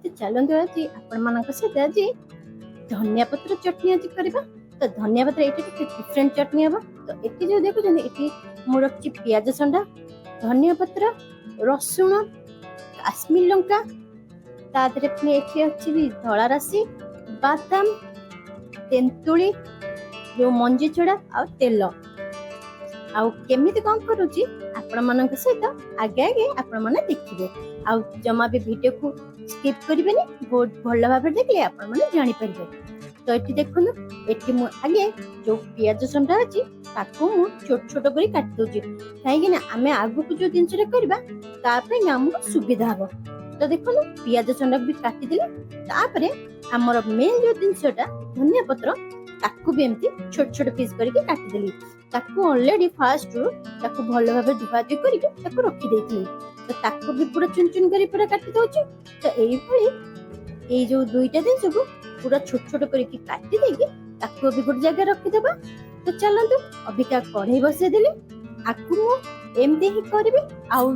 तो चलते आज आपण सहित आज धनिया पत्र चटनी आज करबा। तो धनिया पत्र एटी डिफरेंट चटनी हम। तो ये जो देखुं ये मु रखी पियाज संडा, धनिया पत्र, रसुण, काश्मीर लंका, तादरे पुणी अच्छी धला राशि, बादाम, तेंतुली, जो मंजी छड़ा आ तेल आउ केमिति कौन करूची आपण मानक सहित आगे आगे आपण माने देखिबे। आउ जमा भी वीडियो को स्किप करिबेनी, बहुत भल भाबे देखले आपण माने जानि परिबे। तो एठी देखुनु एठी मु आगे जो पियाज संडा अछि ताको मु छोट छोट करी काट दोची, काहेकि ना आमे आगु को जो दिन रे करबा ता पे हमको सुविधा हो। तो देखुनु पियाज संडा भी काटी दिले, तापरे हमर मेन जो दिनसटा धनिया पत्र ताकू भी एमती छोट छोट पीस करके काटी देली। ताकू ऑलरेडी फास्ट रू ताकू भल भाबे धुआ धुई करके ताकू रखी देइथली। तो ताकू भी पूरा चुन चुन करी पूरा काटी दोची। तो एई भली ए जो दुईटा दिन सब पूरा छोट छोट करके काटी देकी ताकू भी गुड जगह रखी देबा। तो चलंतु अबिका कढ़ाई बसे देली, आकू मु एमती ही करबी। आउ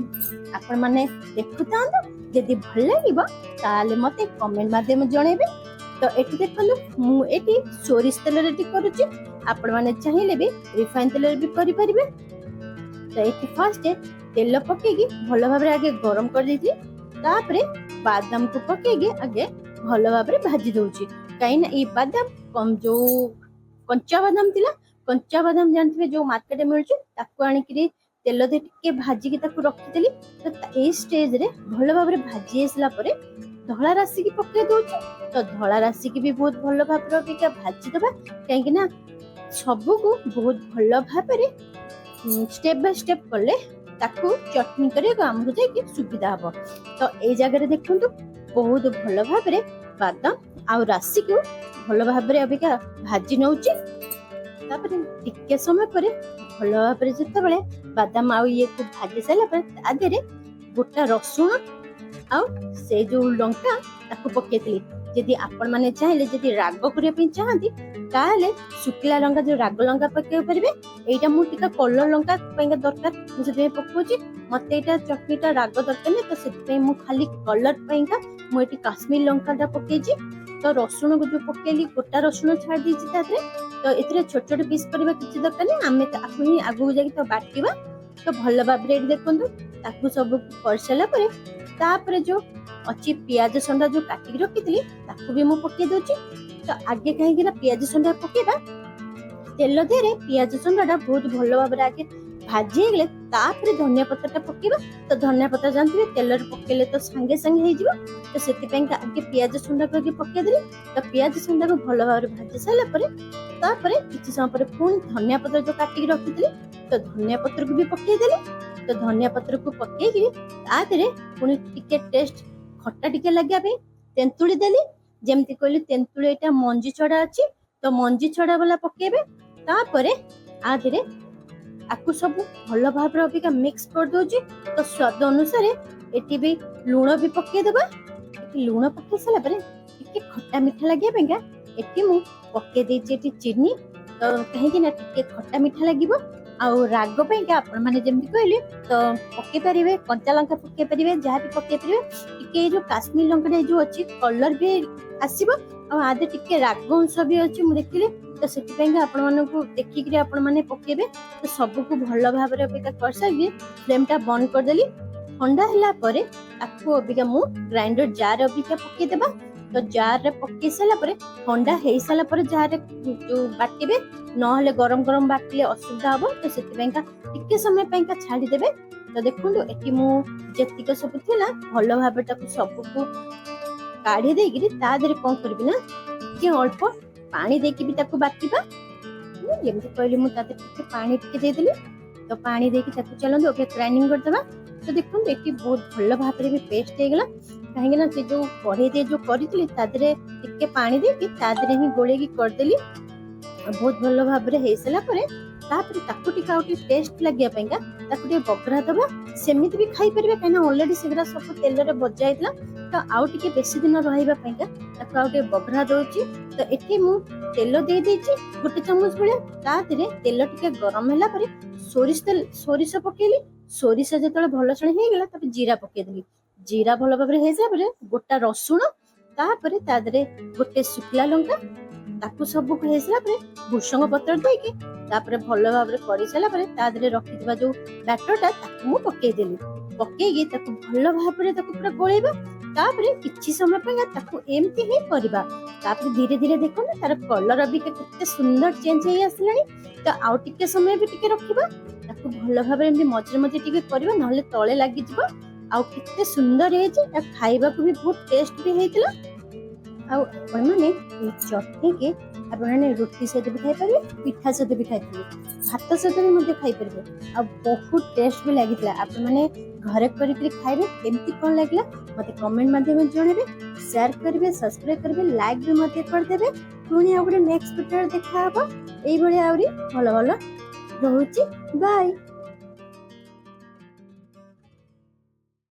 आपण माने देखुतांत यदि भल लागिबा ताले मते कमेंट माध्यम जणेबे। तो एठी देखलु मु एठी सोरिष तेल रेडी करूची, आपण माने चाहिले भी रिफाइन तेल रे भी करि परिबे। तो एठी फर्स्ट तेल पकेगी भल भाबरे आगे गरम कर देती, तापरे बादाम को पकेगी आगे भल भाबरे भाजी दोची। काई ना ई बादाम कम जो कंचा बादाम थिला, कंचा बादाम जानथिबे जो मार्केट मिलुची ताकू आनी कि तेल दे टिके भाजी की ताकू रखी देली। तो ए स्टेज रे भल भाबरे भाजी आसला परे धला राशि की पके दोची। तो धला राशि की भी बहुत भल भाबरे बिका भाजी दबा, काहेकि ना सबू को बहुत भल भाबरे स्टेप बाय स्टेप करले ताकू चटनी करे हमको जाय कि सुविधा हो। तो ए जगह रे देखंतु बहुत भल भाबरे बादाम आ राशि को भल भाबरे अबिका भाजी नउची। तापरे टिके समय परे भल भाबरे जते बेले बादाम आ ये को भाजी साला पर आदेरे गोटा रसुण आ से जो लंका ताकू पकेतली। यदि आपण माने चाहिले यदि राग करिया पे चाहंती ताले सुकिला लंका जो राग लंका पके परिबे। एटा मु टिका कलर लंका पेंगा दरकार मु से पकोची। मते एटा चटनीटा राग दरकार ने, तो से मु खाली कलर पेंगा मु एटी काश्मीर लंकाटा पकेची। तो रसुण को जो पकेली गोटा रसुण छाड़ दीची तारे। तो एतरे छोट छोट पीस परिबा किछि दरकार ने, आमे ताकू ही आगु जाई तो बाटीबा। तो भल भाबरे देखंतु ताकू सब करसला परे तापरे जो अच्छी पियाज संडा जो काटी रखी ताकू भी मु पके दोची। तो आगे कहीं ना पियाज संडा पकेबा तेल देरे पियाज संडा बहुत भल भाबरे आगे भाजी हेले तापरे धनिया पत्ता पकेबा। तो धनिया पत्ता जानथिबे तेल रे पकेले तो संगे संगे हे जिवो। तो सेति पेंका आगे पियाज संडा करके पके देली। तो पियाज संडा को भल भाबरे भाजी साला परे तापरे किछि समय परे पुन धनिया पत्ता जो काटी रखी तो धनिया पत्र को भी पके देली। तो धनिया पत्र को पके कि आदरे पुनी टिके टेस्ट खट्टा टिके लगे पे तेंतुली देली। जेमती कहली तेंतुली एटा मंजी छड़ा अछि, तो मंजी छड़ा वाला पकेबे। तापरे आदरे आकु सब भल भाबरे अबिका मिक्स कर दोजी। तो स्वाद अनुसार एटी भी लूण भी पके देबा। एटी लूण पके सला परे टिके खट्टा मीठा लगे पेंगा एटी मु पके देछि एटी चीनी। तो कहीं कि ना टिके खट्टा मीठा लागिबो। आउ राग पे आपण माने जेमती कहली तो पके परिबे, कंचा लंका पके परिबे, जहा भी पके परिबे। टिके जो काश्मीर लंका जो अछि कलर भी आसीबो आ आदे टिके राग अंश भी अछि मु देखिले। तो सेति पेंगा आपण माने को देखि कि आपण माने पकेबे। तो सब को भल भाबरे अबिका करसाबी फ्लेमटा बंद कर देली। ठंडा हला परे ताकू अबिका मु ग्राइंडर जार अबिका पके देबा। तो जार रे पके सला परे ठंडा हेई सला परे जार रे जो बाटिबे, नहले गरम गरम बाटले असुविधा हो। तो सेति पेंका टिके समय पेंका छाडी देबे। तो देखुंतु एटी मु जेतिक सब थिला भल भाबे ताकू सब को काढी देगिरी ता देरे कोन करबी ना कि अल्प पानी देकी भी ताकू बाटिबा। जेमति कहली मु ताते टिके पानी टिके दे देली। तो पानी देकी ताकू चलंदो ओके ग्राइंडिंग कर देबा। तो देखुंतु एटी बहुत भल भाबरे भी पेस्ट हे गेला, काहे ना से जो कढ़ाई दे जो करितली ता देरे टिके पानी देकी ता देरे ही गोळेगी कर देली। बहुत भल भाबरे हे सला परे तापरे ताकू टिका आउटी टेस्ट लागिया पेंगा ताकू टे बगरा दबा। सेमिति भी खाई परिबे, काहे ऑलरेडी सेगरा सब तेल रे बजा आइतला। तो आउ टिके बेसी दिन रहिबा पेंगा ताकू आउटे बगरा दोची। तो एठी मु तेल दे देची गोटे चम्मच भले। ता देरे तेल टिके गरम होला परे सोरिष पकेली। सोरिष जेतले भल छणे हे गेला तबे जीरा पके देली। जीरा भल भाबरे हे साबरे गोटा रसुण तापरे ता देहरे गोटे सुखला लंका ताकू सब हेसला परे भुसंग पत्र देके तापरे भलो भाबरे करि सला परे ता देहरे रखिदिबा जो बैटरटा ताकू मु पकेइ देली पकेइगी ताकू भलो भाबरे ताकू पूरा गोळेबा तापरे किछि समय पे ताकू एमती ही करबा तापरे धीरे धीरे देखो ना तार कलर भी केते सुंदर चेंज हे आसलानी तो आउ टिके समय भी टिके रखिबा ताकू भलो भाबरे एमती मझे मझे टिके करबा नहले तळे लागि जिवो आउ केते सुंदर हे जे खाइबा को भी बहुत टेस्ट भी हेतिला आउ अपन माने ए चटनी के अपन माने रोटी सहित भी खाइ परबे पिठा सहित भी खाइ परबे भात सहित भी मते खाइ परबे आ बहुत टेस्ट भी लागितला अपन माने घरे करि करि खाइबे केमती कोन लागला मते कमेंट माध्यम जणेबे शेयर करबे सब्सक्राइब करबे लाइक भी मते कर देबे पुनी आ नेक्स्ट वीडियो देखा हबो एई भली आउरी भलो भलो रहूची बाय।